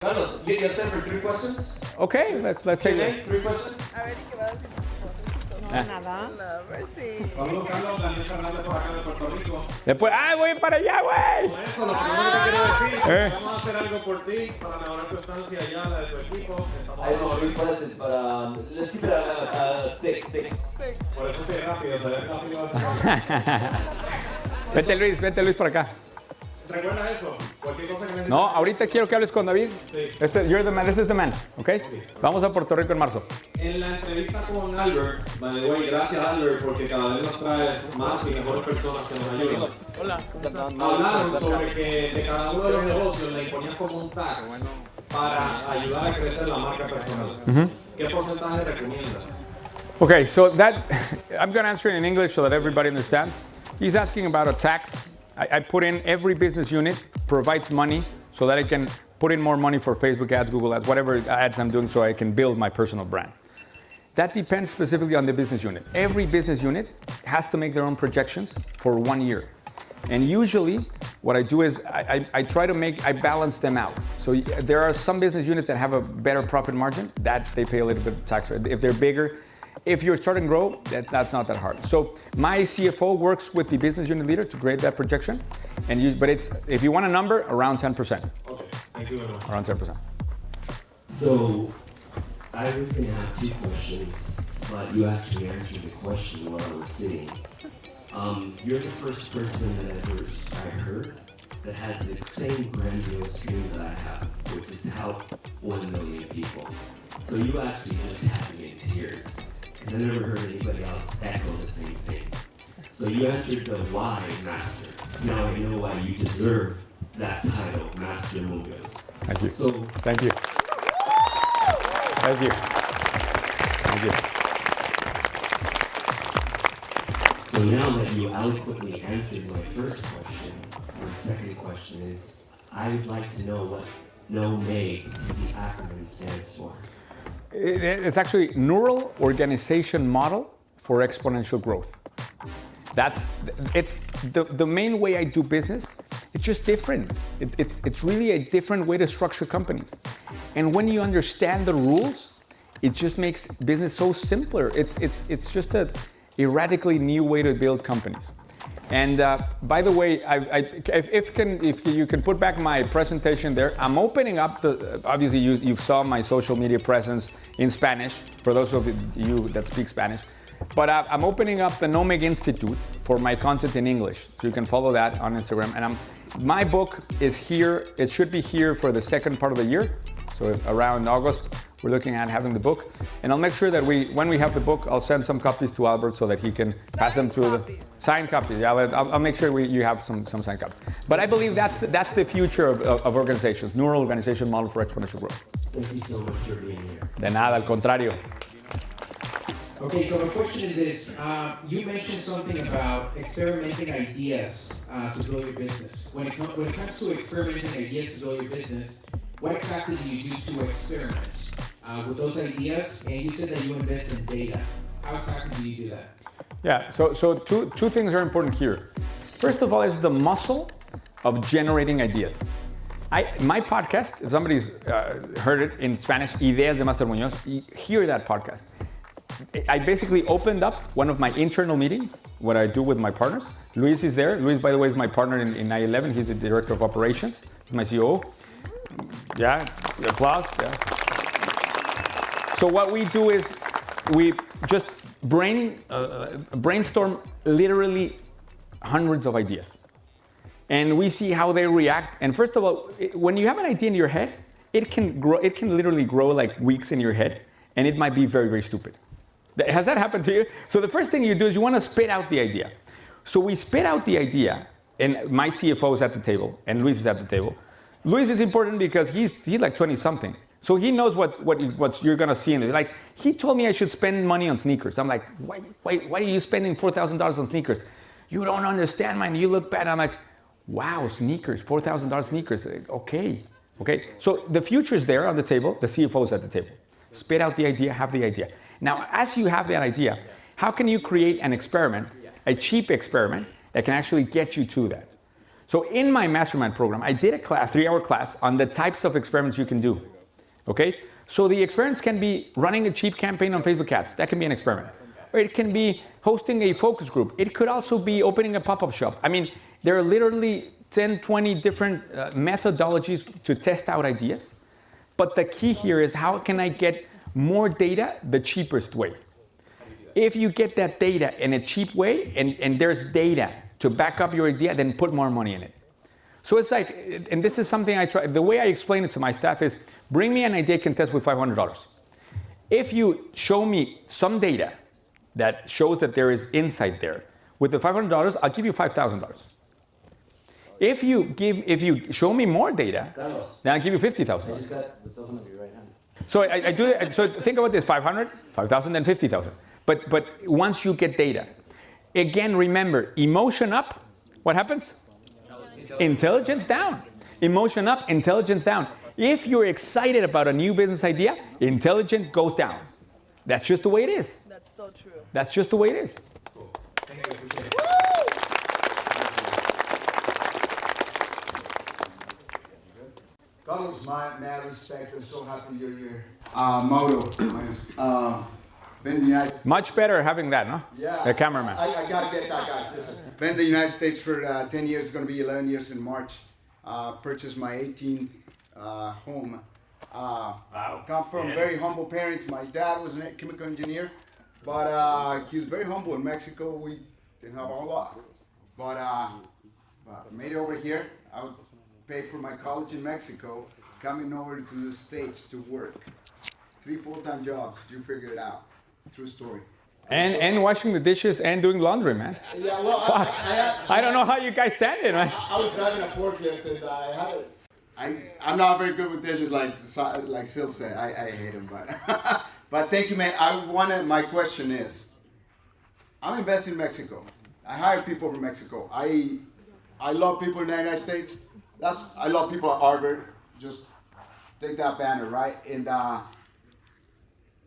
Carlos, you have time for 3 questions? Okay, let's take it. 3 questions? A ver, ¿y qué va a decir? Nada. Nada, pues sí. Saludos, Carlos. Daniel Fernández por acá de Puerto Rico. Después, voy para allá, güey! Por eso, lo primero que te quiero decir, vamos a hacer algo por ti para mejorar tu estancia allá, la de tu equipo. I have 3 questions, but let's keep it at 6. Por eso estoy rápido, se ve rápido. Vente Luis por acá. ¿Recuerdas eso? Cualquier cosa que necesites. No, ahorita quiero que hables con David. Sí. You're the man, this is the man, ¿ok? Vamos a Puerto Rico en marzo. En la entrevista con Albert, by the way, gracias Albert, porque cada vez nos traes más y mejores personas que nos ayudan. Hola. Hablaron sobre que de cada uno de los negocios le imponían como un tax para ayudar a crecer la marca personal. ¿Qué porcentaje recomiendas? Okay, so that, I'm going to answer it in English so that everybody understands. He's asking about a tax. I put in every business unit provides money so that I can put in more money for Facebook ads, Google ads, whatever ads I'm doing so I can build my personal brand. That depends specifically on the business unit. Every business unit has to make their own projections for 1 year. And usually what I do is I try to I balance them out. So there are some business units that have a better profit margin, that they pay a little bit of tax. If they're bigger, if you're starting to grow, that's not that hard. So my CFO works with the business unit leader to create that projection. But if you want a number, around 10%. Okay, thank you very much. Around 10%. So I was going to have 2 questions, but you actually answered the question while I was sitting. You're the first person that I heard that has the same grandiose dream that I have, which is to help 1 million people. So you actually just had me in tears, because I never heard anybody else echo the same thing. So you answered the why master. Now I know why you deserve that title, Master Muñoz. Thank you. So Thank you. Thank you. Thank you. So now that you eloquently answered my first question, my second question is, I would like to know what NO-MADE, the acronym stands for. It's actually Neural Organization Model for Exponential Growth. It's the main way I do business. It's just different. It's really a different way to structure companies. And when you understand the rules, it just makes business so simpler. It's just a radically new way to build companies. And by the way, if you can put back my presentation there, I'm opening up obviously you saw my social media presence in Spanish, for those of you that speak Spanish. But I'm opening up the NO-MADE Institute for my content in English. So you can follow that on Instagram. And my book is here. It should be here for the second part of the year. So around August, we're looking at having the book. And I'll make sure that when we have the book, I'll send some copies to Albert so that he can pass them to the signed copies. Yeah, I'll make sure you have some signed copies. But I believe that's the future of organizations, neural organization model for exponential growth. Thank you so much for being here. De nada, al contrario. Okay, so my question is this. You mentioned something about experimenting ideas to build your business. When it comes to experimenting ideas to build your business, what exactly do you do to experiment with those ideas? And you said that you invest in data. How exactly do you do that? Yeah, so two things are important here. First of all is the muscle of generating ideas. My podcast, if somebody's heard it in Spanish, Ideas de Master Muñoz, hear that podcast. I basically opened up one of my internal meetings, what I do with my partners. Luis is there. Luis, by the way, is my partner in 9/11. He's the director of operations. He's my COO. Yeah, applause. Yeah. So what we do is we just brainstorm literally hundreds of ideas. And we see how they react. And first of all, when you have an idea in your head, it can literally grow like weeks in your head, and it might be very, very stupid. Has that happened to you? So the first thing you do is you want to spit out the idea. So we spit out the idea, and my CFO is at the table, and Luis is at the table. Luis is important because he's like 20-something. So he knows what you're going to see in it. Like, he told me I should spend money on sneakers. I'm like, why are you spending $4,000 on sneakers? You don't understand, man. You look bad. I'm like, wow, sneakers, $4,000 sneakers. Okay. So the future is there on the table. The CFO is at the table. Spit out the idea, have the idea. Now, as you have that idea, how can you create an experiment, a cheap experiment, that can actually get you to that? So in my mastermind program, I did a class, 3-hour class on the types of experiments you can do. Okay? So the experiments can be running a cheap campaign on Facebook ads. That can be an experiment. Or it can be hosting a focus group. It could also be opening a pop-up shop. I mean, there are literally 10, 20 different methodologies to test out ideas. But the key here is how can I get more data the cheapest way? If you get that data in a cheap way and there's data to back up your idea, then put more money in it. So it's like, and this is something I try, the way I explain it to my staff is, bring me an idea I can test with $500. If you show me some data that shows that there is insight there, with the $500, I'll give you $5,000. If you show me more data, then I'll give you $50,000. So I do it, so think about this, 500, 5,000, then 50,000. But once you get data, again, remember, emotion up, what happens? Intelligence down. Emotion up, intelligence down. If you're excited about a new business idea, intelligence goes down. That's just the way it is. That's so true. That's just the way it is. Cool. Thank you. Appreciate it. Carlos, mad respect, and so happy you're here. Mauro, been in the United States. Much better having that, no? Yeah. The cameraman. I gotta get that, guys. Been in the United States for 10 years, it's gonna be 11 years in March. Purchased my 18th home. Wow. Come from very humble parents. My dad was a chemical engineer, but he was very humble in Mexico. We didn't have a whole lot. But made it over here. I would pay for my college in Mexico, coming over to the States to work. 3 full-time jobs, you figured it out. True story. And washing the dishes and doing laundry, man. Yeah, well, Fuck. I don't know how you guys stand it, man. I was driving a forklift and I had it. I'm not very good with dishes, like Sil said. I hate them, but but thank you, man. My question is, I'm investing in Mexico. I hire people from Mexico. I love people in the United States. I love people at Harvard. Just take that banner, right? And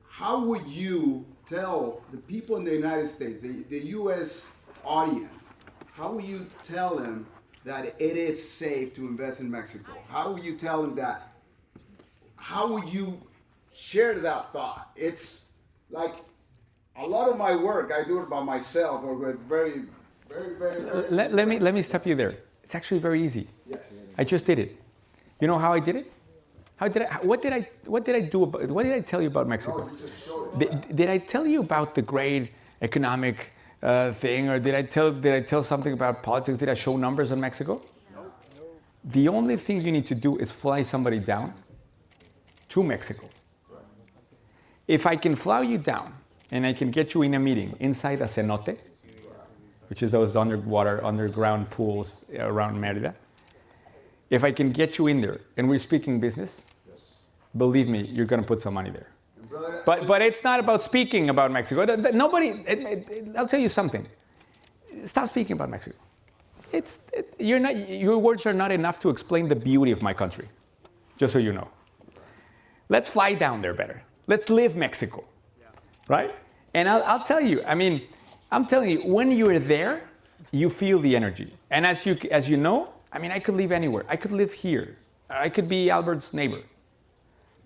how would you tell the people in the United States, the U.S. audience, how would you tell them that it is safe to invest in Mexico? How would you tell them that? How would you share that thought? It's like a lot of my work, I do it by myself or with very. Let me stop you there. It's actually very easy. Yes. I just did it. You know how I did it? What did I tell you about Mexico? No, you just showed it. Did I tell you about the great economic thing, or did I tell something about politics? Did I show numbers on Mexico? No. The only thing you need to do is fly somebody down to Mexico. If I can fly you down and I can get you in a meeting inside a cenote, which is those underground pools around Mérida, if I can get you in there and we're speaking business, believe me, you're going to put some money there. But it's not about speaking about Mexico. I'll tell you something. Stop speaking about Mexico. Your words are not enough to explain the beauty of my country, just so you know. Let's fly down there better. Let's live Mexico, right? And I'll tell you, I'm telling you, when you're there, you feel the energy. And as you know, I could live anywhere. I could live here. I could be Albert's neighbor.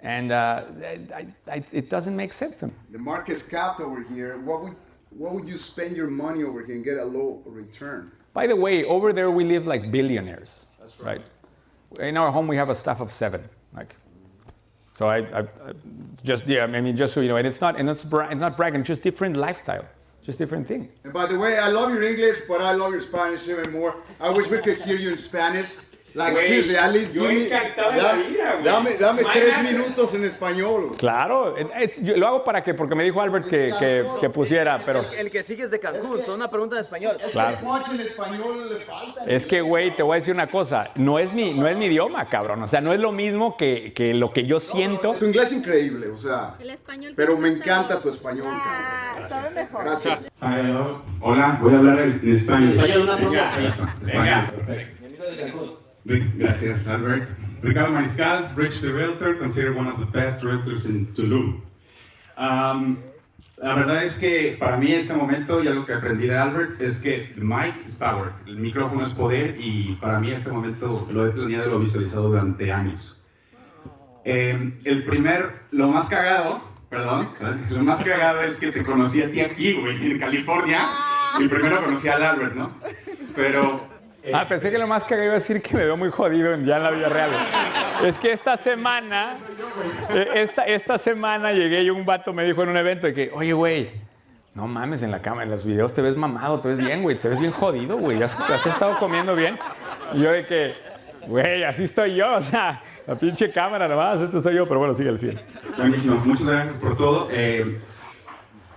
And it doesn't make sense to me. The market's capped over here. What would you spend your money over here and get a low return? By the way, over there we live like billionaires. That's right. In our home we have a staff of 7. So just so you know, and it's not bragging, just different lifestyle, just different thing. And by the way, I love your English, but I love your Spanish even more. I wish we could hear you in Spanish. Seriously, at least give me, dame 3 minutos en español. Claro, lo hago porque me dijo Albert que pusiera, pero... El que sigue es de Cancún, son una pregunta en español. Claro. En español le falta. Es que, güey, te voy a decir una cosa, no es mi idioma, cabrón, o sea, no es lo mismo que lo que yo siento. Tu inglés es increíble, o sea, El español pero me encanta tu español, cabrón. Sabe mejor. Gracias. Hola, voy a hablar en español. Venga. Perfecto. Gracias, Albert. Ricardo Mariscal, Rich the Realtor, considered one of the best realtors in Tulum. La verdad es que para mí en este momento, y algo que aprendí de Albert, es que el mic es power, el micrófono es poder, y para mí en este momento lo he planeado y lo he visualizado durante años. Lo más cagado es que te conocí a ti aquí, güey, en California, y primero conocí al Albert, ¿no? Pero... pensé que lo más cagado iba a decir que me veo muy jodido ya en la vida real. Es que esta semana llegué y un vato me dijo en un evento de que, oye, güey, no mames, en la cámara, en los videos te ves mamado, te ves bien, güey, te ves bien jodido, güey, has estado comiendo bien. Y yo de que, güey, así estoy yo, o sea, la pinche cámara nomás, esto soy yo, pero bueno, síguele. Buenísimo, muchas gracias por todo.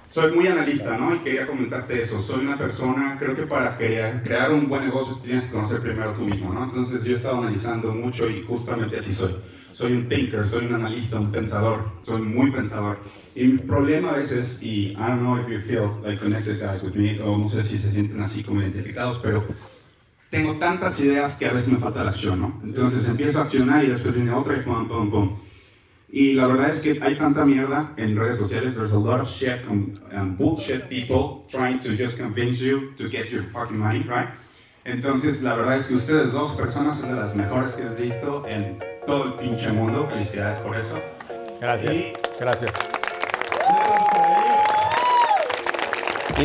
Soy muy analista, ¿no? Y quería comentarte eso. Soy una persona, creo que para crear un buen negocio tienes que conocer primero tú mismo, ¿no? Entonces yo he estado analizando mucho y justamente así soy. Soy un thinker, soy un analista, un pensador, soy muy pensador. Y mi problema a veces, y I don't know if you feel like connected guys with me, o no sé si se sienten así como identificados, pero tengo tantas ideas que a veces me falta la acción, ¿no? Entonces empiezo a accionar y después viene otra y pum, pum, pum. Y la verdad es que hay tanta mierda en redes sociales. There's a lot of shit and bullshit people trying to just convince you to get your fucking money, right? Entonces, la verdad es que ustedes dos personas son de las mejores que he visto en todo el pinche mundo. Felicidades por eso. Gracias, gracias.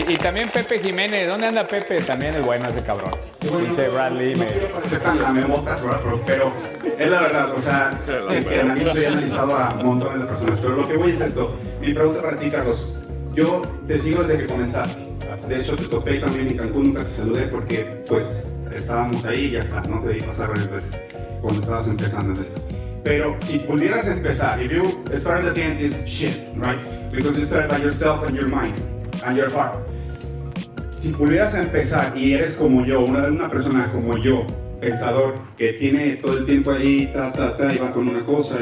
Y también Pepe Jiménez. ¿Dónde anda Pepe? También el bueno ese cabrón. Pinche Bradley. No quiero parecer tan lamebotas, pero es la verdad. O sea, yo he analizado a montones de personas. Pero lo que voy es esto. Mi pregunta para ti, Carlos. Yo te sigo desde que comenzaste. De hecho, te topé también en Cancún. Nunca te saludé porque, pues, estábamos ahí y ya está. No te vi pasar varias veces cuando estabas empezando en esto. Pero si pudieras empezar, if you started again this shit, right? Because you started by yourself and your mind and your heart. Si pudieras empezar y eres como yo, una persona como yo, pensador, que tiene todo el tiempo ahí, y va con una cosa,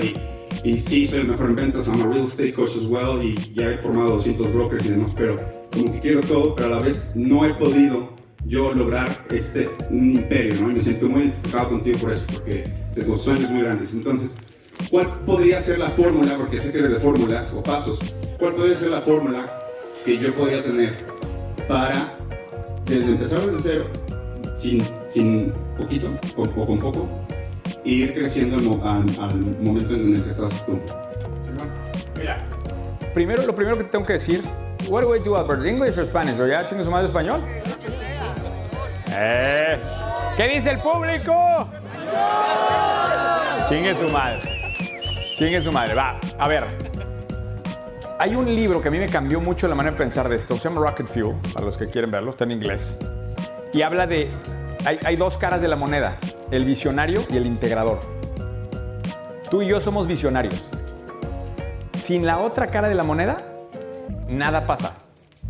y sí, soy el mejor en ventas, I'm a real estate coach as well, y ya he formado 200 brokers y demás, pero como que quiero todo, pero a la vez no he podido yo lograr un imperio, ¿no? Y me siento muy identificado contigo por eso, porque tengo sueños muy grandes. Entonces, ¿cuál podría ser la fórmula, porque sé que eres de fórmulas o pasos, cuál podría ser la fórmula que yo podría tener para desde empezar desde cero, sin poquito, con poco, e ir creciendo al momento en el que estás tú? Mira, lo primero que tengo que decir, what do I do, Albert? ¿English or Spanish? ¿O ya chingue su madre español? ¿Qué dice el público? Chingue su madre, va, a ver. Hay un libro que a mí me cambió mucho la manera de pensar de esto, se llama Rocket Fuel, para los que quieren verlo, está en inglés. Y habla de, hay dos caras de la moneda, el visionario y el integrador. Tú y yo somos visionarios. Sin la otra cara de la moneda, nada pasa.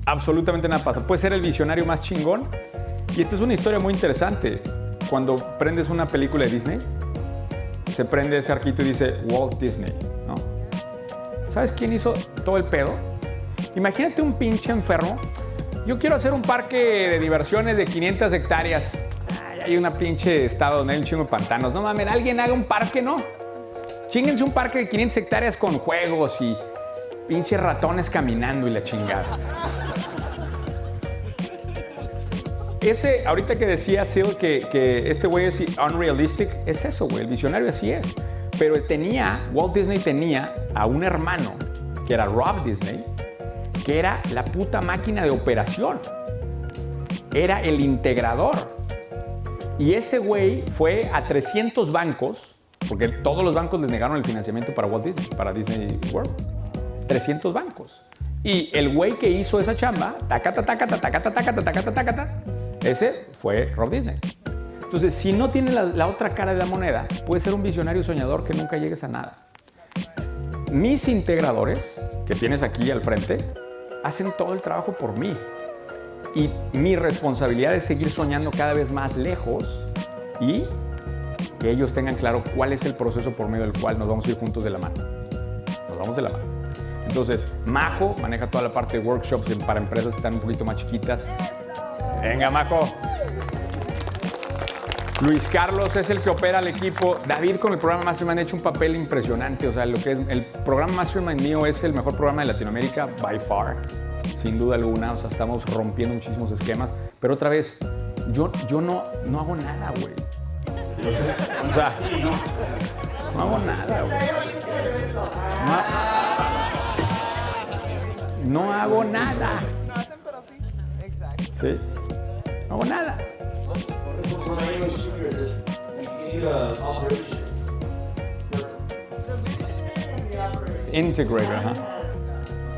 Absolutamente nada pasa. Puedes ser el visionario más chingón. Y esta es una historia muy interesante. Cuando prendes una película de Disney, se prende ese arquito y dice Walt Disney, ¿no? ¿Sabes quién hizo todo el pedo? Imagínate un pinche enfermo. Yo quiero hacer un parque de diversiones de 500 hectáreas. Ay, hay una pinche estado donde hay un chingo de pantanos. No mames, alguien haga un parque, ¿no? Chinguense un parque de 500 hectáreas con juegos y pinches ratones caminando y la chingada. Ahorita que decía Sil que este güey es unrealistic, es eso, güey, el visionario así es. Pero Walt Disney tenía a un hermano, que era Rob Disney, que era la puta máquina de operación. Era el integrador. Y ese güey fue a 300 bancos, porque todos los bancos les negaron el financiamiento para Walt Disney, para Disney World. 300 bancos. Y el güey que hizo esa chamba, ese fue Rob Disney. Entonces, si no tienes la otra cara de la moneda, puedes ser un visionario soñador que nunca llegues a nada. Mis integradores, que tienes aquí al frente, hacen todo el trabajo por mí. Y mi responsabilidad es seguir soñando cada vez más lejos y que ellos tengan claro cuál es el proceso por medio del cual nos vamos a ir juntos de la mano. Nos vamos de la mano. Entonces, Majo maneja toda la parte de workshops para empresas que están un poquito más chiquitas. Venga, Majo. Luis Carlos es el que opera el equipo. David con el programa Mastermind ha hecho un papel impresionante. O sea, lo que es el programa Mastermind mío es el mejor programa de Latinoamérica by far, sin duda alguna. O sea, estamos rompiendo muchísimos esquemas. Pero otra vez, yo no hago nada, güey. O sea, no hago nada, güey. No hago nada. No hacen, pero sí. Exacto. Sí. No hago nada. Integrator, huh?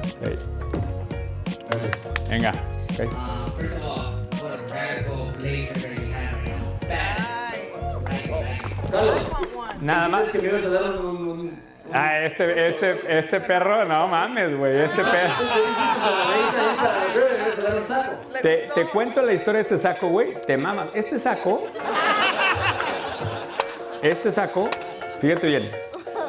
Sí. Venga. Okay. First of all, what a radical blazer that you have right now. Bad. Carlos, Nada más. que me ibas a dar un Ah, este perro, no mames, güey. Este perro. Te cuento la historia de este saco, güey. Te mamas. Este saco, fíjate bien.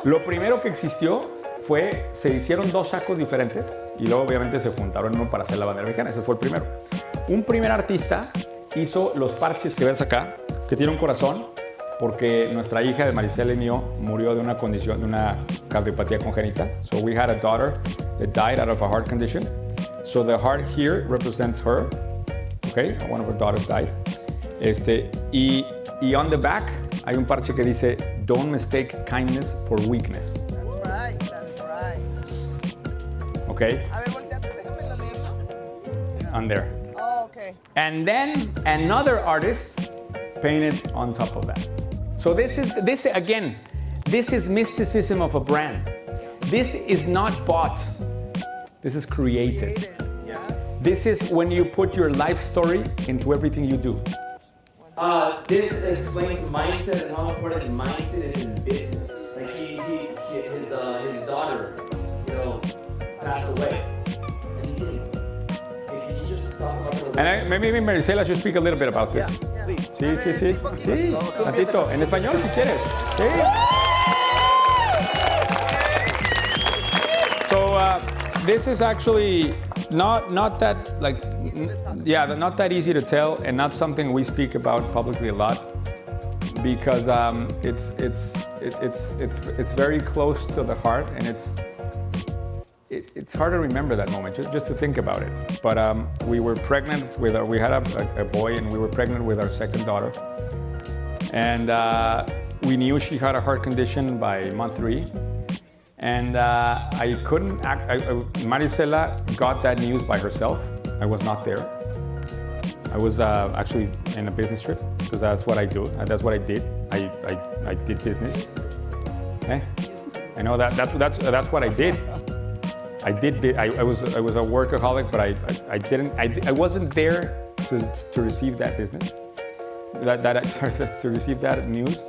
Lo primero que existió fue, se hicieron 2 sacos diferentes y luego obviamente se juntaron uno para hacer la bandera mexicana. Ese fue el primero. Un primer artista hizo los parches que ves acá, que tiene un corazón, porque nuestra hija de Maricela y mío murió de una condición, de una cardiopatía congénita. So we had a daughter that died out of a heart condition. So the heart here represents her. Okay, one of her daughters died. Y on the back hay un parche que dice, "Don't mistake kindness for weakness." That's right, that's right. Okay. A ver, volteate, déjame leerlo. On there. Oh, okay. And then another artist painted on top of that. So this is mysticism of a brand. This is not bought. This is created. Yeah. This is when you put your life story into everything you do. This explains mindset and how important mindset is in business. Like his daughter, passed away, and he didn't. Can you just talk about it? And maybe Maricela should speak a little bit about this. Please. Sí. Sí, tantito. En español si quieres. Sí. So this is actually not that not that easy to tell, and not something we speak about publicly a lot, because it's very close to the heart, and it's hard to remember that moment, just to think about it. But we were pregnant we had a boy, and we were pregnant with our second daughter, and we knew she had a heart condition by month 3. And I couldn't Maricela got that news by herself. I was not there. I was actually in a business trip, because that's what I do. That's what I did. I did business. Okay? I know that's what I did. I was a workaholic, but I wasn't there to receive that business. To receive that news.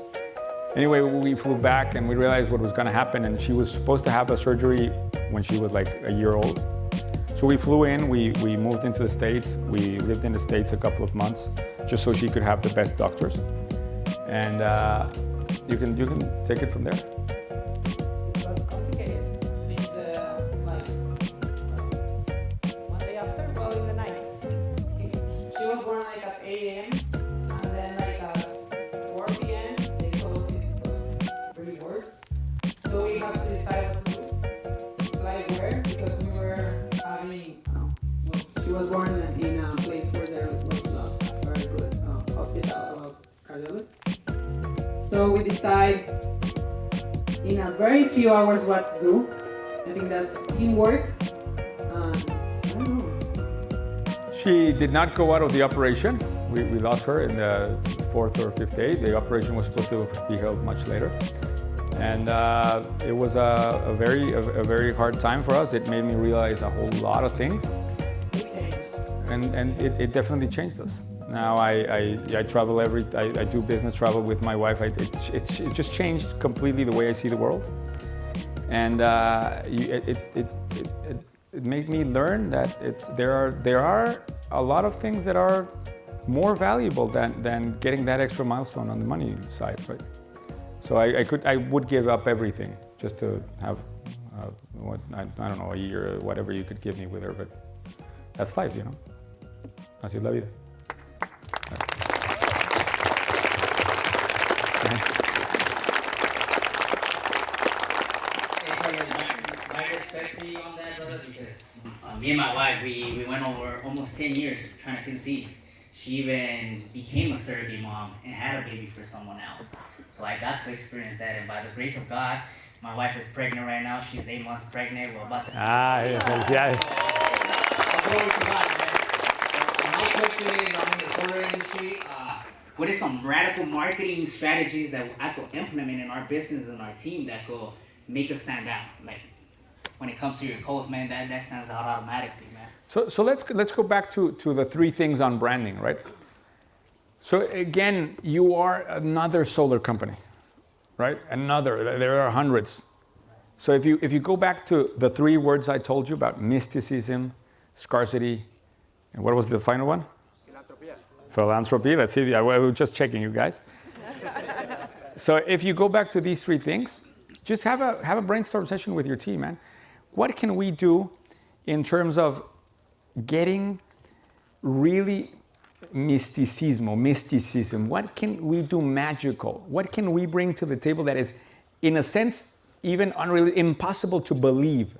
Anyway, we flew back and we realized what was going to happen, and she was supposed to have a surgery when she was like a year old. So we flew in, we moved into the States, we lived in the States a couple of months just so she could have the best doctors. And you can take it from there. That's complicated. Since one day after, well, in the night. She was born like at 8 a.m. and then like at 4 p.m. they told us it's pretty worse. So we have to decide what to do. Like where? Because we were having, she was born in a place where there was a very good hospital cardiology. So we decide in a very few hours what to do. I think that's teamwork. I don't know. She did not go out of the operation. We lost her in the 4th or 5th day. The operation was supposed to be held much later. And it was a very hard time for us. It made me realize a whole lot of things. And it definitely changed us. Now I travel I do business travel with my wife. It just changed completely the way I see the world. And it made me learn that there are a lot of things that are more valuable than getting that extra milestone on the money side, right? So I would give up everything just to have I don't know, a year or whatever you could give me with her, but that's life, Así es la vida. My respect to you on that, brother, because me and my wife, we went over almost 10 years trying to conceive. She even became a surrogate mom and had a baby for someone else. So I got to experience that, and by the grace of God, my wife is pregnant right now. She's 8 months pregnant. We're about to. Felicidades. Glory to God, man. My question is, I'm in the solar industry. What are some radical marketing strategies that I could implement in our business and our team that could make us stand out? Like when it comes to your codes, man, that stands out automatically, man. So let's go back to the 3 things on branding, right? So again, you are another solar company, right? Another. There are hundreds. So if you go back to the 3 words I told you about mysticism, scarcity, and what was the final one? Philanthropy. Let's see. I was just checking you guys. So if you go back to these 3 things, just have a brainstorm session with your team, man. What can we do in terms of getting really mysticism? What can we do magical? What can we bring to the table that is, in a sense, even impossible to believe?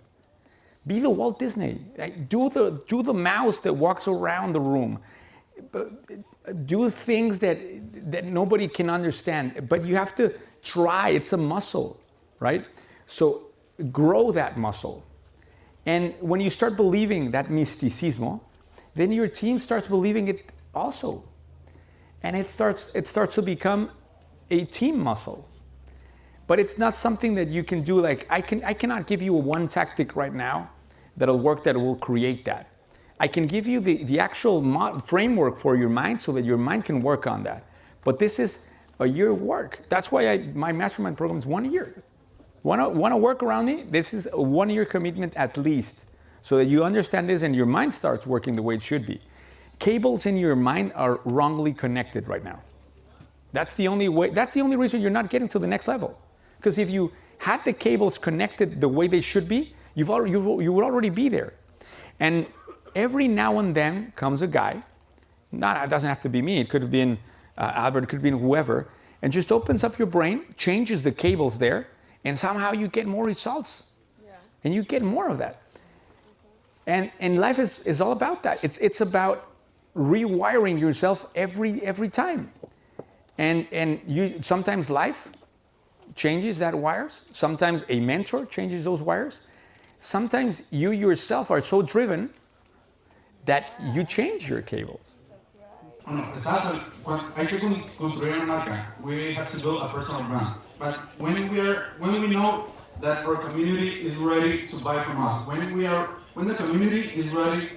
Be the Walt Disney. Like, do the mouse that walks around the room. Do things that nobody can understand, but you have to try. It's a muscle, right? So grow that muscle. And when you start believing that mysticismo, then your team starts believing it also. And it starts to become a team muscle. But it's not something that you can do like, I cannot give you one tactic right now that'll work, that will create that. I can give you the actual framework for your mind so that your mind can work on that. But this is a year work. That's why my mastermind program is 1 year. Want to work around me? This is a 1 year commitment at least, so that you understand this and your mind starts working the way it should be. Cables in your mind are wrongly connected right now. That's the only way. That's the only reason you're not getting to the next level. Because if you had the cables connected the way they should be, you would already be there. And every now and then comes a guy, it doesn't have to be me, it could have been Albert, it could have been whoever, and just opens up your brain, changes the cables there, and somehow you get more results. Yeah. And you get more of that. And life is all about that. It's about rewiring yourself every time. And you sometimes life changes that wires. Sometimes a mentor changes those wires. Sometimes you yourself are so driven that you change your cables. Hay que construir una marca. We have to build a personal brand. But when we know that our community is ready to buy from us, when the community is ready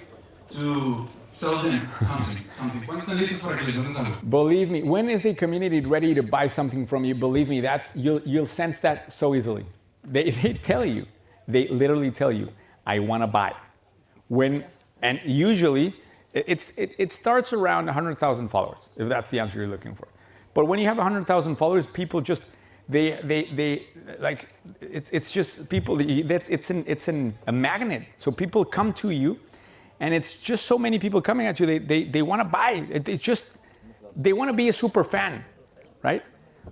to sell them something. ¿Cuándo están listos para que les vendas algo? Believe me, when is a community ready to buy something from you? Believe me, you'll sense that so easily. They tell you, they literally tell you, I want to buy. And usually it starts around 100,000 followers, if that's the answer you're looking for. But when you have 100,000 followers, people just they like it's just people. It's a magnet. So people come to you, and it's just so many people coming at you. They want to buy. It's just they want to be a super fan, right?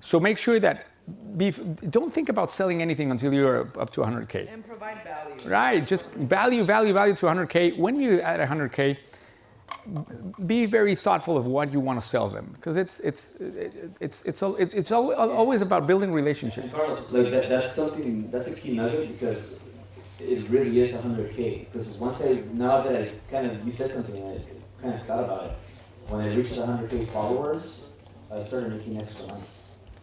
So make sure that don't think about selling anything until you're up to 100K. And provide value. Right, just value to 100K. When you're at 100K, be very thoughtful of what you want to sell them, because it's always about building relationships. Carlos, like that's a key nugget, because it really is 100K. Because now that you said something, I kind of thought about it. When it reaches 100K followers, I started making extra money.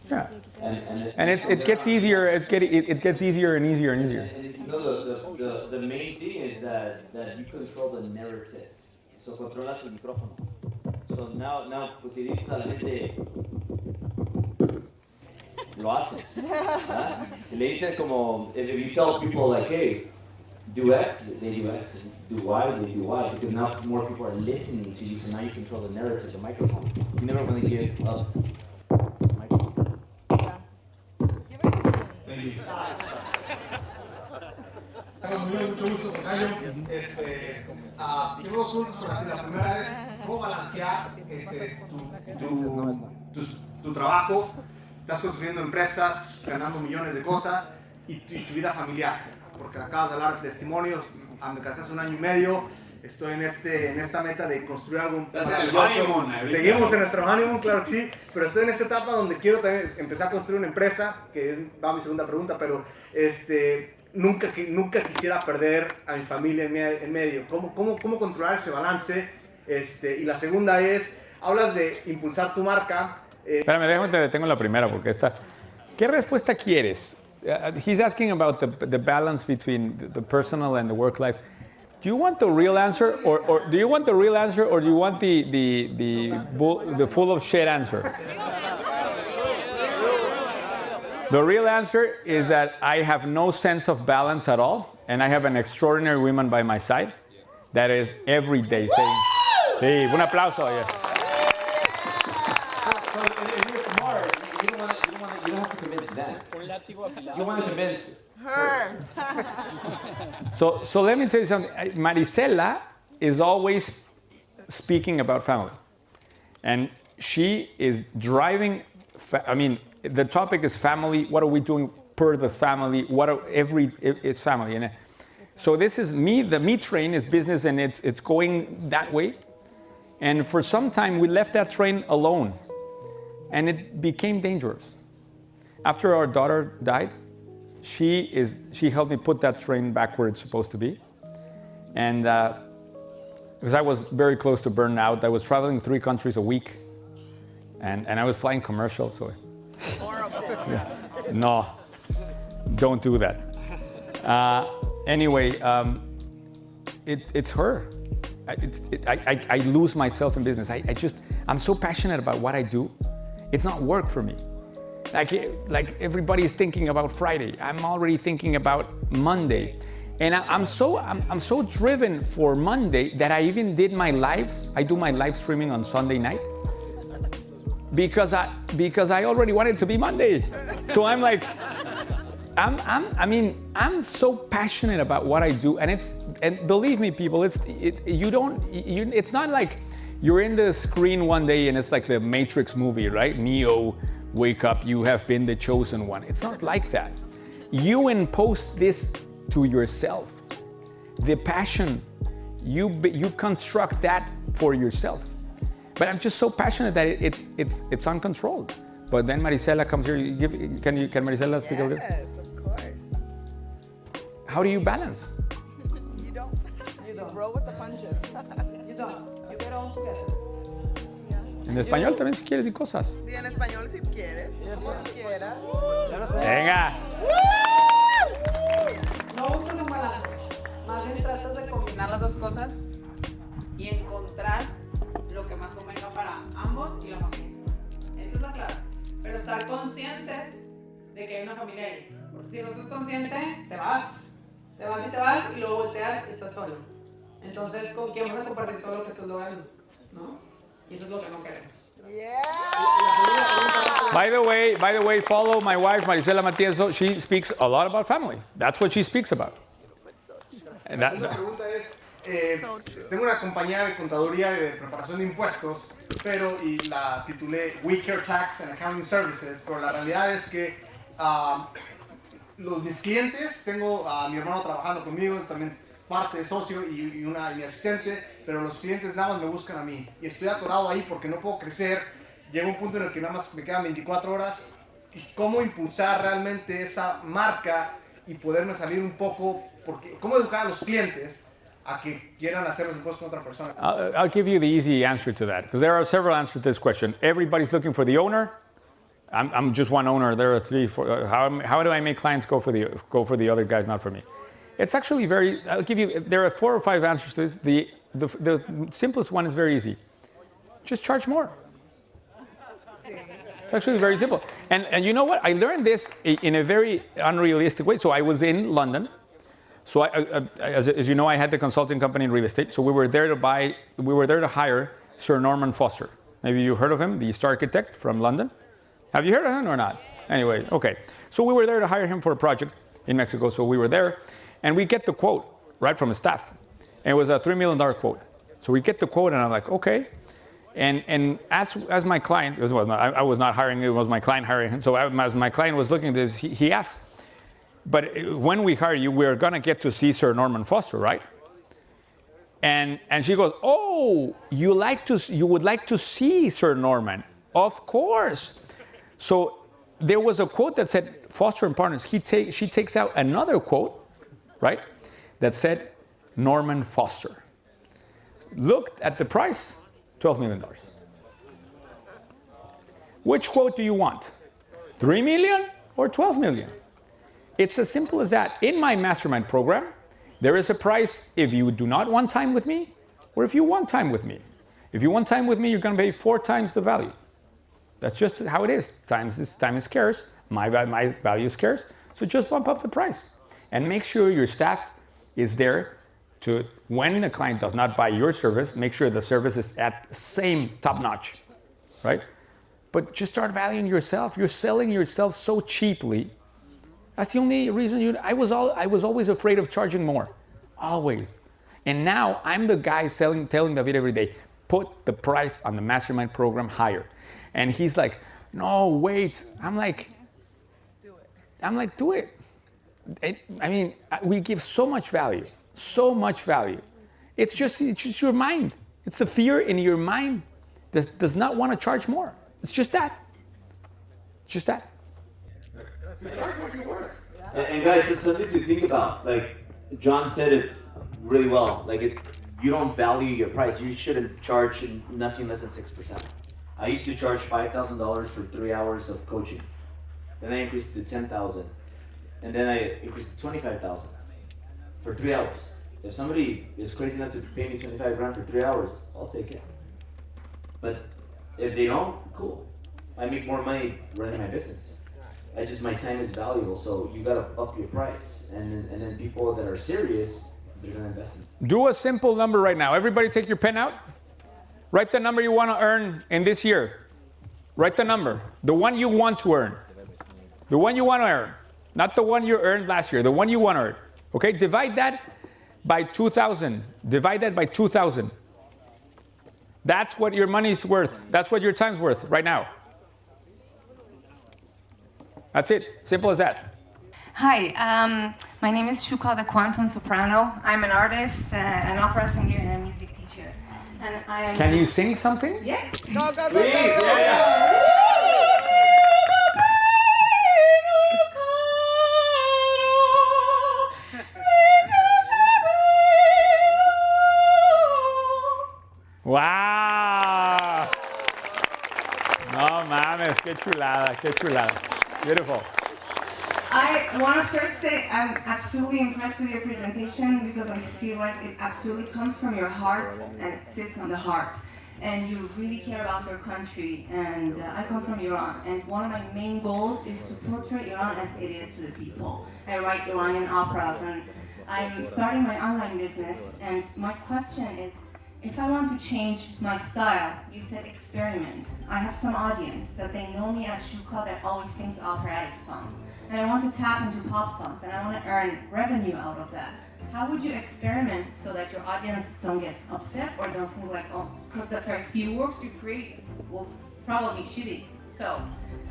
Yeah, and it gets easier. It gets easier and easier and easier. And you know, the main thing is that you control the narrative. So controlas el micrófono. So now pues si dices a la gente, lo hacen. ¿Verdad? Si le dices como, if you tell people like, hey, do X, they do X. Do Y, they do Y. Because now more people are listening to you, so now you control the narrative, the microphone. You never want to give up. Mucho gusto, Tocayo. Tengo dos preguntas para ti. La primera es, ¿cómo balancear tu trabajo estás construyendo empresas, ganando millones de cosas y tu vida familiar. Porque acabas de hablar de testimonios, me casé hace 1 año y medio, estoy en esta meta de construir algo maravilloso. Seguimos en nuestro honeymoon, claro que sí, pero estoy en esta etapa donde quiero también empezar a construir una empresa, que va mi segunda pregunta, pero nunca quisiera perder a mi familia en medio. ¿Cómo controlar ese balance? Y la segunda es, hablas de impulsar tu marca. Espérame, déjame te detengo en la primera porque esta. ¿Qué respuesta quieres? He's asking about the balance between the personal and the work life. Do you want the real answer, or do you want the real answer, or do you want the full of shit answer? The real answer is that I have no sense of balance at all, and I have an extraordinary woman by my side that is every day saying, sí, un aplauso. Yeah. So if you're smart, you don't have to convince them. You want to convince Her. So let me tell you something. Marisela is always speaking about family. And she is driving, the topic is family. What are we doing per the family? It's family. And so this is me, the me train is business and it's going that way. And for some time we left that train alone and it became dangerous. After our daughter died, she helped me put that train back where it's supposed to be. And because I was very close to burnout, I was traveling 3 countries a week and I was flying commercial, so. Horrible. Yeah. No, don't do that. Anyway, it's her. I lose myself in business. I'm so passionate about what I do. It's not work for me. Like everybody's thinking about Friday. I'm already thinking about Monday. And I'm so driven for Monday that I even did my lives. I do my live streaming on Sunday night because I already wanted it to be Monday. So I'm like, I'm so passionate about what I do, and believe me, people, it's not like you're in the screen one day and it's like the Matrix movie, right? Neo, wake up, you have been the chosen one. It's not like that. You impose this to yourself. The passion, you construct that for yourself. But I'm just so passionate that it's uncontrolled. But then Marisela comes here. Can Marisela speak a little? Yes, of course. How do you balance? You don't. You don't. Roll with the punches. You don't. You get all together. En español también si quieres decir cosas. Sí, en español si quieres. Como quieras. Venga. No buscas un balance. Más bien tratas de combinar las dos cosas y encontrar lo que más convenga para ambos y la familia. Esa es la clave. Pero estar conscientes de que hay una familia ahí. Porque si no estás consciente, te vas y luego volteas y estás solo. Entonces, ¿con quién vas a compartir todo lo que estás logrando? ¿No? Y eso es lo que no queremos. Yeah. By the way, follow my wife, Marisela Matienzo. She speaks a lot about family. That's what she speaks about. La segunda pregunta es, tengo una compañía de contaduría y de preparación de impuestos, y la titulé We Care Tax and Accounting Services, pero la realidad es que mis clientes, tengo a mi hermano trabajando conmigo, también parte de socio y mi asistente, pero los clientes nada más me buscan a mí y estoy atorado ahí porque no puedo crecer. Llega un punto en el que nada más me quedan 24 horas y cómo impulsar realmente esa marca y poderme salir un poco, porque cómo educar a los clientes a que quieran hacer los impuestos con otra persona. I'll give you the easy answer to that because there are several answers to this question. Everybody's looking for the owner. I'm just one owner. There are 3, 4. How do I make clients go for the other guys, not for me? It's actually I'll give you, there are 4 or 5 answers to this. The simplest one is very easy. Just charge more. It's actually very simple. And you know what? I learned this in a very unrealistic way. So I was in London. So as you know, I had the consulting company in real estate. So we were there to hire Sir Norman Foster. Maybe you heard of him, the star architect from London. Have you heard of him or not? Anyway, okay. So we were there to hire him for a project in Mexico. So we were there. And we get the quote right from the staff. And it was a $3 million quote. So we get the quote and I'm like, okay. And as my client, I was not hiring, it was my client hiring. So as my client was looking at this, he asked, but when we hire you, we're gonna get to see Sir Norman Foster, right? And she goes, oh, you would like to see Sir Norman? Of course. So there was a quote that said Foster and Partners. She takes out another quote, right, that said Norman Foster. Looked at the price, $12 million. Which quote do you want? 3 million or 12 million? It's as simple as that. In my mastermind program, there is a price if you do not want time with me, or if you want time with me. If you want time with me, you're gonna pay 4 times the value. That's just how it is. Time is scarce. My value is scarce. So just bump up the price. And make sure your staff is there to, when a client does not buy your service, make sure the service is at the same top notch, right? But just start valuing yourself. You're selling yourself so cheaply. That's the only reason I was always afraid of charging more, always. And now I'm the guy telling David every day, put the price on the mastermind program higher. And he's like, no, wait. I'm like, do it. I mean, we give so much value. It's just your mind. It's the fear in your mind that does not want to charge more. It's just that. And guys, it's something to think about. Like John said it really well. Like you don't value your price. You shouldn't charge nothing less than 6%. I used to charge $5,000 for 3 hours of coaching. Then I increased it to $10,000, and then I increased it to $25,000 for 3 hours. If somebody is crazy enough to pay me $25,000 for 3 hours, I'll take it. But if they don't, cool. I make more money running my business. My time is valuable, so you gotta up your price. And then people that are serious, they're gonna invest in. Do a simple number right now. Everybody take your pen out. Write the number you want to earn in this year. Write the number. The one you want to earn. The one you want to earn. Not the one you earned last year. The one you want to earn. Okay? Divide that by 2,000. Divide that by 2,000. That's what your money's worth. That's what your time's worth right now. That's it. Simple as that. Hi, my name is Shuka, the Quantum Soprano. I'm an artist, an opera singer, and a music teacher. And I am. Can you sing something? Yes. Go, go, go, Please, go. yeah. Wow. No mames, qué chulada. Beautiful. I want to first say I'm absolutely impressed with your presentation because I feel like it absolutely comes from your heart and it sits on the heart. And you really care about your country. And I come from Iran. And one of my main goals is to portray Iran as it is to the people. I write Iranian operas and I'm starting my online business. And my question is, if I want to change my style, you said experiment. I have some audience that they know me as Shuka that always sings operatic songs. And I want to tap into pop songs and I want to earn revenue out of that. How would you experiment so that your audience don't get upset or don't feel like, oh, because the first few works you create will probably be shitty. So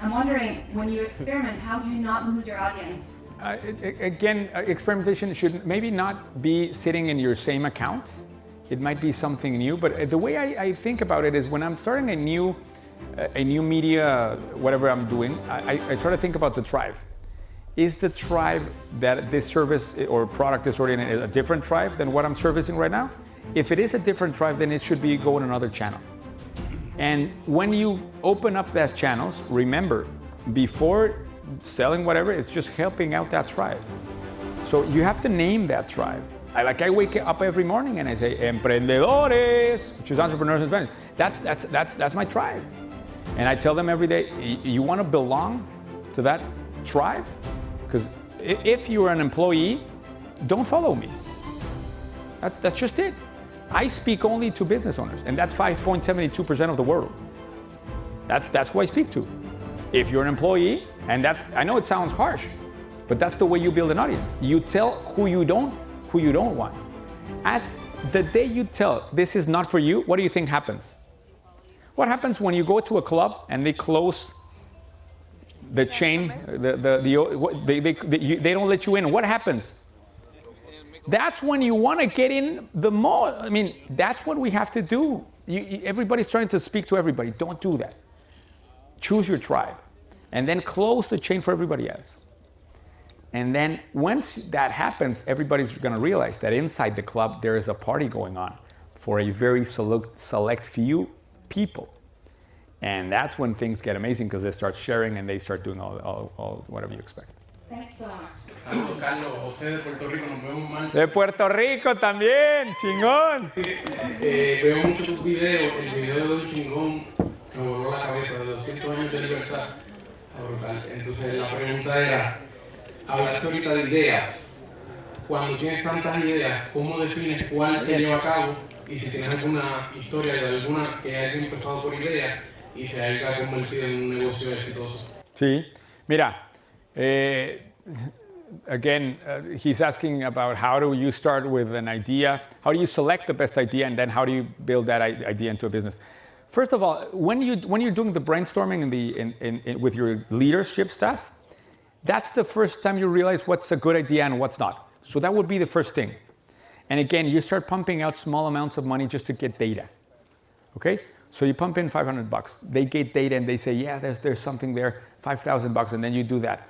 I'm wondering, when you experiment, how do you not lose your audience? Again, experimentation should maybe not be sitting in your same account. It might be something new, but the way I think about it is when I'm starting a new media, whatever I'm doing, I try to think about the tribe. Is the tribe that this service or product is already in a different tribe than what I'm servicing right now? If it is a different tribe, then it should be going another channel. And when you open up those channels, remember, before selling whatever, it's just helping out that tribe. So you have to name that tribe. I wake up every morning and I say, emprendedores, which is entrepreneurs in Spanish. That's my tribe. And I tell them every day, you want to belong to that tribe? Because if you're an employee, don't follow me. That's just it. I speak only to business owners, and that's 5.72% of the world. That's who I speak to. If you're an employee, and I know it sounds harsh, but that's the way you build an audience. You tell who you don't want. As the day you tell this is not for you, what do you think happens? What happens when you go to a club and they close the chain, they don't let you in? What happens? That's when you want to get in the most. I mean, that's what we have to do. Everybody's trying to speak to everybody. Don't do that. Choose your tribe. And then close the chain for everybody else. And then once that happens, everybody's going to realize that inside the club, there is a party going on for a very select few people. And that's when things get amazing because they start sharing and they start doing all whatever you expect. Thanks so much. De Puerto Rico también, chingón. Veo mucho tus videos, el video de un chingón me voló la cabeza, de 200 años de libertad. Entonces la pregunta era, hablaste ahorita de ideas. Cuando tienes tantas ideas, ¿cómo defines cuál se lleva a cabo? Y si tienes alguna historia de alguna que haya empezado por idea y se haya convertido en un negocio exitoso. Sí, mira, again, he's asking about how do you start with an idea, how do you select the best idea, and then how do you build that idea into a business. First of all, when you're doing the brainstorming with your leadership staff, that's the first time you realize what's a good idea and what's not. So that would be the first thing. And again, you start pumping out small amounts of money just to get data. Okay? So you pump in $500. They get data and they say, yeah, there's something there, $5,000, and then you do that.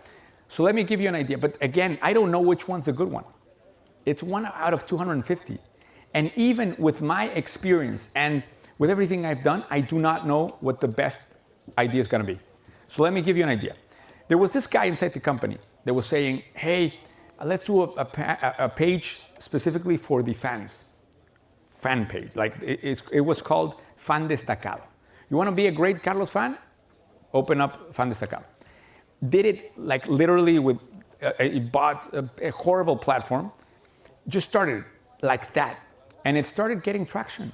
So let me give you an idea. But again, I don't know which one's the good one. It's one out of 250. And even with my experience and with everything I've done, I do not know what the best idea is going to be. So let me give you an idea. There was this guy inside the company that was saying, hey, let's do a page specifically for the fans. Fan page. Like it was called Fan Destacado. You want to be a great Carlos fan? Open up Fan Destacado. Did it like literally with, bought a horrible platform, just started like that. And it started getting traction.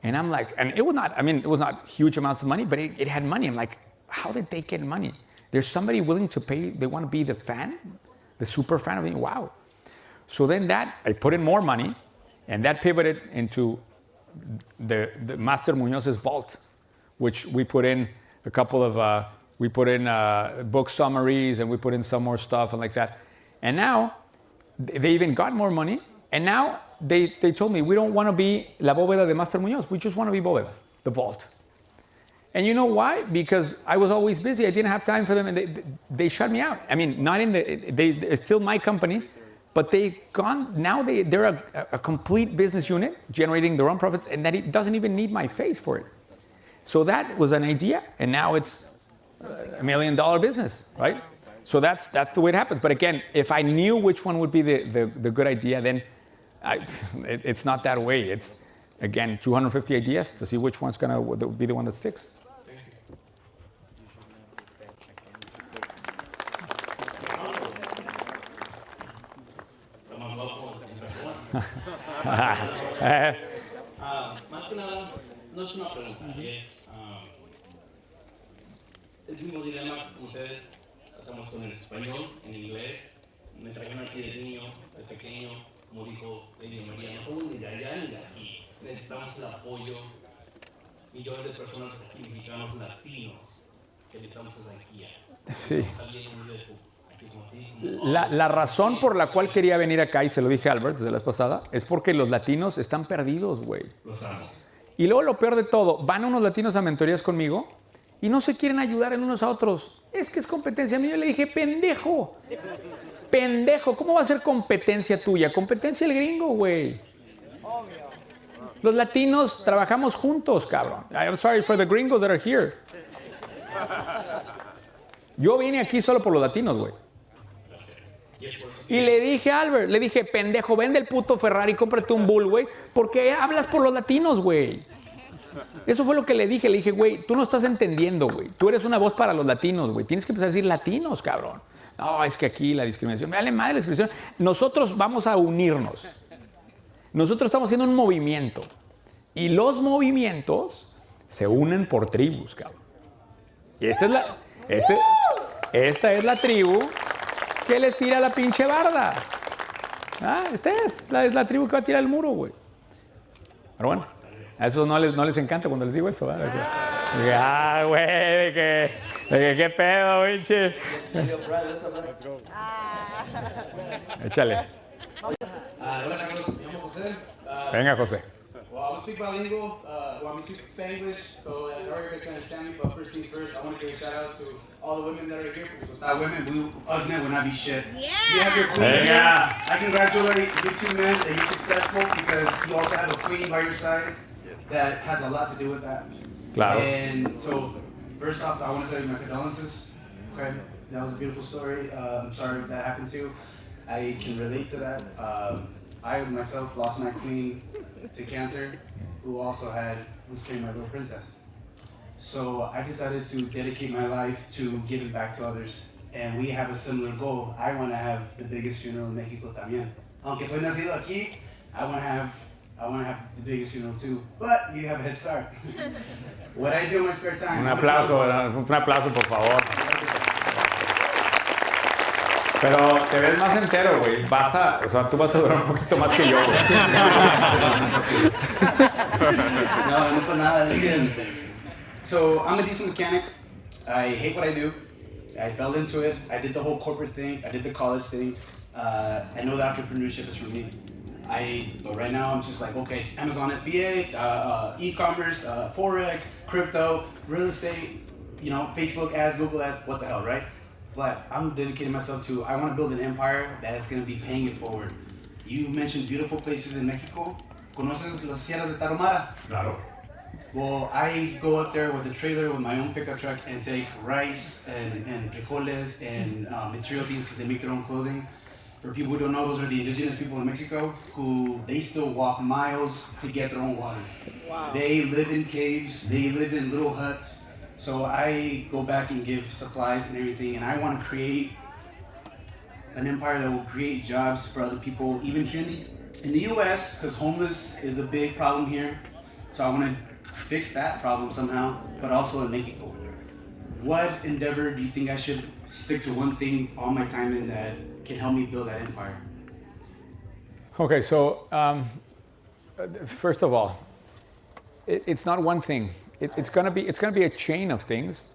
And I'm like, and it was not huge amounts of money, but it had money. I'm like, how did they get money? There's somebody willing to pay, they want to be the fan, the super fan of me, wow. So then I put in more money, and that pivoted into the Master Muñoz's vault, which we put in a couple of, book summaries, and we put in some more stuff and like that. And now, they even got more money, and now they told me, we don't want to be La Bóveda de Master Muñoz, we just want to be Bóveda, the vault. And you know why? Because I was always busy. I didn't have time for them, and they shut me out. I mean, not in it's still my company, but they're a complete business unit generating their own profits, and that it doesn't even need my face for it. So that was an idea, and now it's $1 million business, right? So that's the way it happens. But again, if I knew which one would be the good idea, then it's not that way. It's again 250 ideas to see which one's gonna be the one that sticks. Más que nada, no es una pregunta, es el mismo dilema como ustedes hacemos con el español, en inglés. Me trajeron aquí de niño, de pequeño, como dijo Lady María, no somos ni de allá ni de aquí. Necesitamos el apoyo, millones de personas aquí, mexicanos, latinos, que necesitamos esa guía. Sí. La razón por la cual quería venir acá, y se lo dije a Albert desde la vez pasada, es porque los latinos están perdidos, güey. Los amos. Y luego lo peor de todo, van unos latinos a mentorías conmigo y no se quieren ayudar en unos a otros. Es que es competencia mía. Yo le dije, pendejo, ¿cómo va a ser competencia tuya? Competencia el gringo, güey. Los latinos trabajamos juntos, cabrón. I'm sorry for the gringos that are here. Yo vine aquí solo por los latinos, güey. Y le dije a Albert, pendejo, vende el puto Ferrari, cómprate un Bull, güey, porque hablas por los latinos, güey. Eso fue lo que le dije, güey, tú no estás entendiendo, güey. Tú eres una voz para los latinos, güey. Tienes que empezar a decir latinos, cabrón. No, es que aquí la discriminación, me vale madre la discriminación. Nosotros vamos a unirnos. Nosotros estamos haciendo un movimiento. Y los movimientos se unen por tribus, cabrón. Y esta es la tribu que les tira la pinche barda. Esta es la tribu que va a tirar el muro, güey. Pero bueno. A esos no les encanta cuando les digo eso, ¿verdad? Güey, de que qué pedo, pinche. Échale. Hola Carlos, me llamo José. Venga, José. Well, I'm speak bilingual. I'm speak Spanglish, so everybody can understand me. But first things first, I want to give a shout out to all the women that are here, because without women, us men would not be shit. Yeah. You have your queen here. I congratulate you two men that you're successful, because you also have a queen by your side that has a lot to do with that. Claro. And so, first off, I want to say my condolences. Okay, that was a beautiful story. I'm sorry that happened to you. I can relate to that. I myself lost my queen to cancer, who was carrying my little princess. So I decided to dedicate my life to giving back to others. And we have a similar goal. I want to have the biggest funeral in Mexico también. Aunque soy nacido aquí, I want to have the biggest funeral too. But you have a head start. What I do in my spare time. Un aplauso, por favor. Pero te ves más entero, güey. Tú vas a durar un poquito más que yo, güey. No for nada. So I'm a decent mechanic. I hate what I do. I fell into it. I did the whole corporate thing. I did the college thing. I know that entrepreneurship is for me. But right now I'm just like, okay, Amazon FBA, e-commerce, Forex, crypto, real estate, Facebook ads, Google ads, what the hell, right? But I'm dedicating myself to, I want to build an empire that is going to be paying it forward. You mentioned beautiful places in Mexico. ¿Conoces las sierras de Tarahumara? Claro. Well, I go up there with a trailer with my own pickup truck and take rice and frijoles and material beans, because they make their own clothing. For people who don't know, those are the indigenous people in Mexico who they still walk miles to get their own water. Wow. They live in caves, they live in little huts. So I go back and give supplies and everything, and I want to create an empire that will create jobs for other people, even here in the US, because homeless is a big problem here. So I want to fix that problem somehow, but also in Mexico. What endeavor do you think I should stick to one thing all my time in that can help me build that empire? Okay, so first of all, it's not one thing. It's gonna be a chain of things,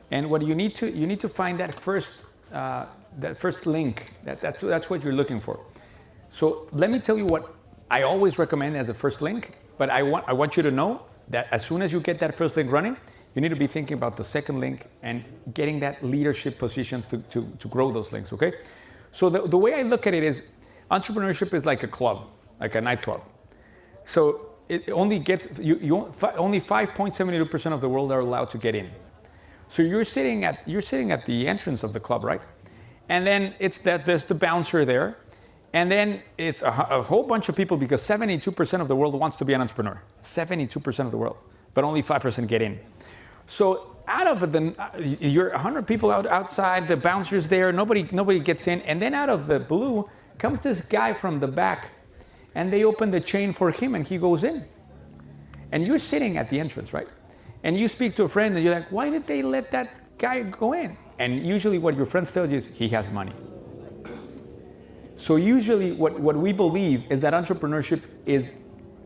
and what you need to find that first link. That's what you're looking for. So let me tell you what I always recommend as a first link. But I want you to know that as soon as you get that first link running, you need to be thinking about the second link and getting that leadership positions to grow those links. Okay. So the way I look at it is, entrepreneurship is like a club, like a nightclub. So it only gets only 5.72% of the world are allowed to get in. So you're sitting at the entrance of the club, right? And then there's the bouncer there, and then it's a whole bunch of people, because 72% of the world wants to be an entrepreneur. 72% of the world, but only 5% get in. So out of you're 100 people outside, the bouncer's there, nobody gets in, and then out of the blue comes this guy from the back. And they open the chain for him, and he goes in. And you're sitting at the entrance, right? And you speak to a friend, and you're like, why did they let that guy go in? And usually what your friends tell you is, he has money. So usually what we believe is that entrepreneurship is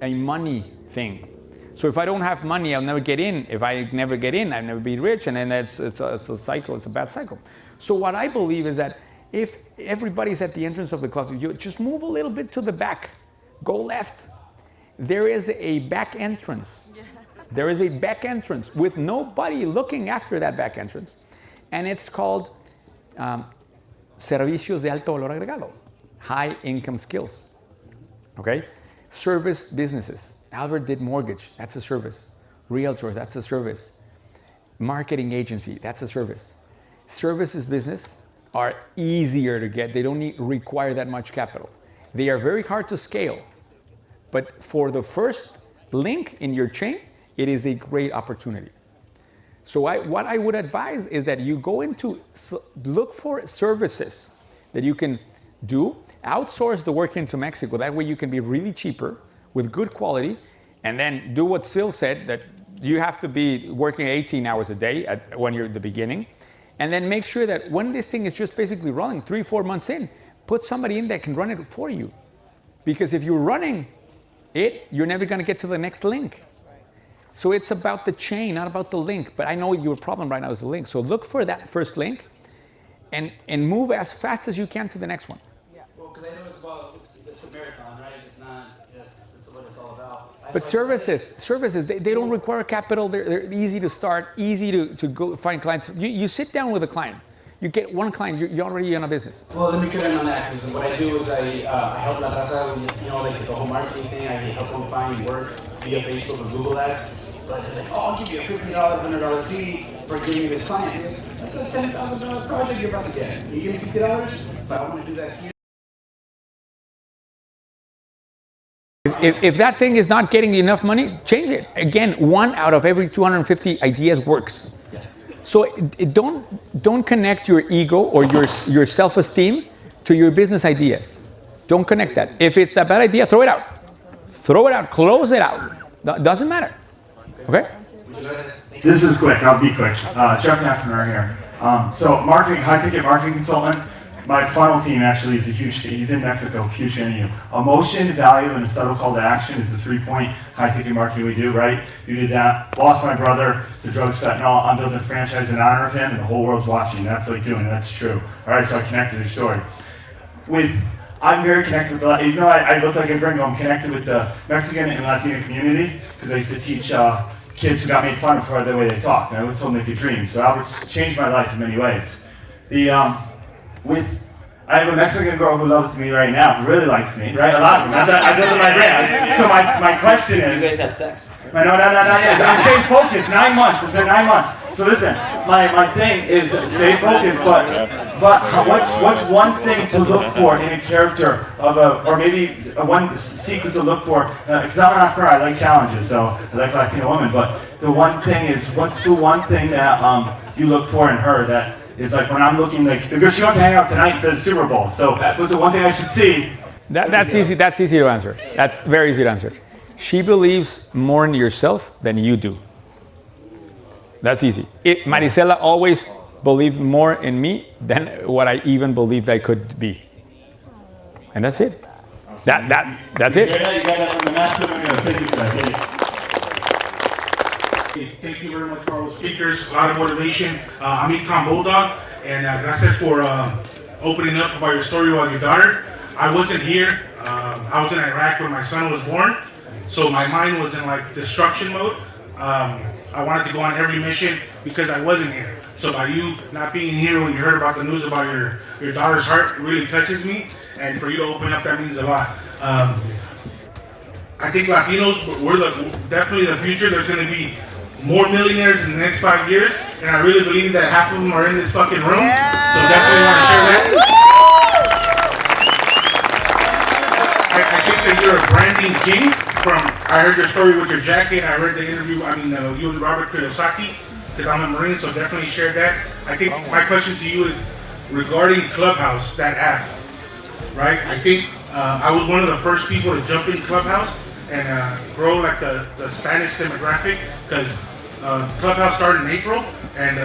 a money thing. So if I don't have money, I'll never get in. If I never get in, I'll never be rich. And then it's a cycle, it's a bad cycle. So what I believe is that if everybody's at the entrance of the club, you just move a little bit to the back. Go left. There is a back entrance. There is a back entrance with nobody looking after that back entrance. And it's called Servicios de Alto Valor Agregado, high income skills. Okay? Service businesses. Albert did mortgage, that's a service. Realtors, that's a service. Marketing agency, that's a service. Services business are easier to get. They don't require that much capital. They are very hard to scale. But for the first link in your chain, it is a great opportunity. So what I would advise is that you go look for services that you can do, outsource the work into Mexico. That way you can be really cheaper with good quality, and then do what Sil said, that you have to be working 18 hours a day when you're at the beginning. And then make sure that when this thing is just basically running 3-4 months in, put somebody in that can run it for you. Because if you're running it, you're never going to get to the next link. So it's about the chain, not about the link. But I know your problem right now is the link. So look for that first link and move as fast as you can to the next one. Yeah. Well, because I know it's the marathon, right? It's not, it's what it's all about. But services, they don't require capital. They're easy to start, easy to go find clients. You sit down with a client. You get one client, you're already in a business. Well, let me cut in on that, because what I do is I help La Raza, like the whole marketing thing. I help them find work via Facebook or Google Ads. But they're like, I'll give you a $50, $100 fee for getting me this client. That's a $10,000 project you're about to get. You give me $50, but I want to do that here. If that thing is not getting you enough money, change it. Again, 1 out of every 250 ideas works. So don't connect your ego or your self-esteem to your business ideas. Don't connect that. If it's a bad idea, throw it out. Throw it out, close it out. Doesn't matter. Okay? This is quick, I'll be quick. Jeff Napner here. So marketing, high-ticket marketing consultant. My funnel team actually is a huge, he's in Mexico, huge fan of you. Emotion, value, and a subtle call to action is the 3-point high-ticket marketing we do, right? You did that. Lost my brother to drugs, fentanyl. I'm building a franchise in honor of him, and the whole world's watching. That's like doing it, that's true. All right, so I connected your story. I'm very connected with even though I look like a gringo, I'm connected with the Mexican and Latino community, because I used to teach kids who got made fun of for the way they talk, and I was told they could dream. So Albert's changed my life in many ways. I have a Mexican girl who loves me right now, who really likes me, right? A lot of them. I built my brand. So my question is... You guys had sex? No, not yet. I'm staying focused. 9 months. It's been 9 months. So listen, my thing is stay focused, but what's one thing to look for in a character of or maybe one secret to look for? Because I'm an entrepreneur, I like challenges, so I like Latino women, but the one thing is, what's the one thing that you look for in her that is like when I'm looking, like the girl she wants to hang out tonight says Super Bowl, so what's the one thing I should see? That's easy to answer. That's very easy to answer. She believes more in yourself than you do. That's easy. Marisela always believed more in me than what I even believed I could be. And that's it. That's it. Thank you very much for all the speakers. A lot of motivation. I'm Econ Bulldog, and gracias for opening up about your story about your daughter. I wasn't here. I was in Iraq when my son was born, so my mind was in like destruction mode. I wanted to go on every mission because I wasn't here. So by you not being here when you heard about the news about your daughter's heart, it really touches me. And for you to open up, that means a lot. I think Latinos, we're definitely the future. There's going to be more millionaires in the next 5 years. And I really believe that half of them are in this fucking room. So definitely want to share that. I think that you're a branding king. I heard your story with your jacket. I heard the interview, you and Robert Kiyosaki, because I'm a Marine, so definitely share that. I think my question to you is regarding Clubhouse, that app, right? I think I was one of the first people to jump in Clubhouse and grow like the Spanish demographic, because Clubhouse started in April and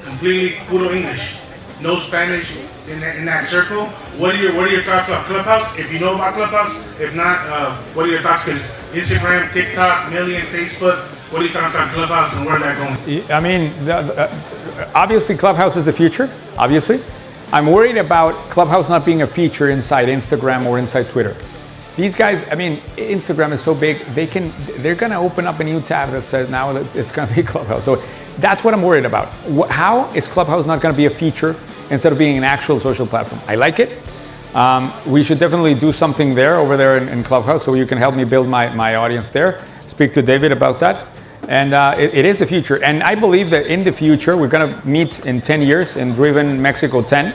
completely puro English, no Spanish in that circle. What are your thoughts about Clubhouse? If you know about Clubhouse, if not, what are your thoughts? Because Instagram, TikTok, Million, Facebook, what are your thoughts on Clubhouse and where that going? I mean, obviously Clubhouse is the future, obviously. I'm worried about Clubhouse not being a feature inside Instagram or inside Twitter. These guys, I mean, Instagram is so big, they're gonna open up a new tab that says now that it's gonna be Clubhouse. So that's what I'm worried about. How is Clubhouse not gonna be a feature instead of being an actual social platform? I like it. We should definitely do something over there in Clubhouse, so you can help me build my audience there. Speak to David about that. And it is the future. And I believe that in the future, we're gonna meet in 10 years in Driven Mexico 10.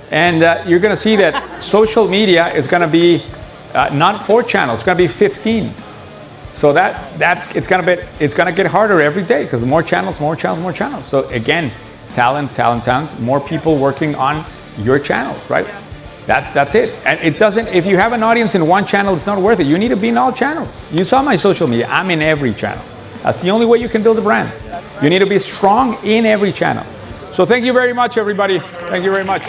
And you're gonna see that social media is gonna be not 4 channels, it's gonna be 15. So it's gonna get harder every day because more channels. So again, talent, more people working on your channels, right? That's it. And it doesn't, if you have an audience in one channel, it's not worth it. You need to be in all channels. You saw my social media, I'm in every channel. That's the only way you can build a brand. You need to be strong in every channel. So thank you very much, everybody. Thank you very much.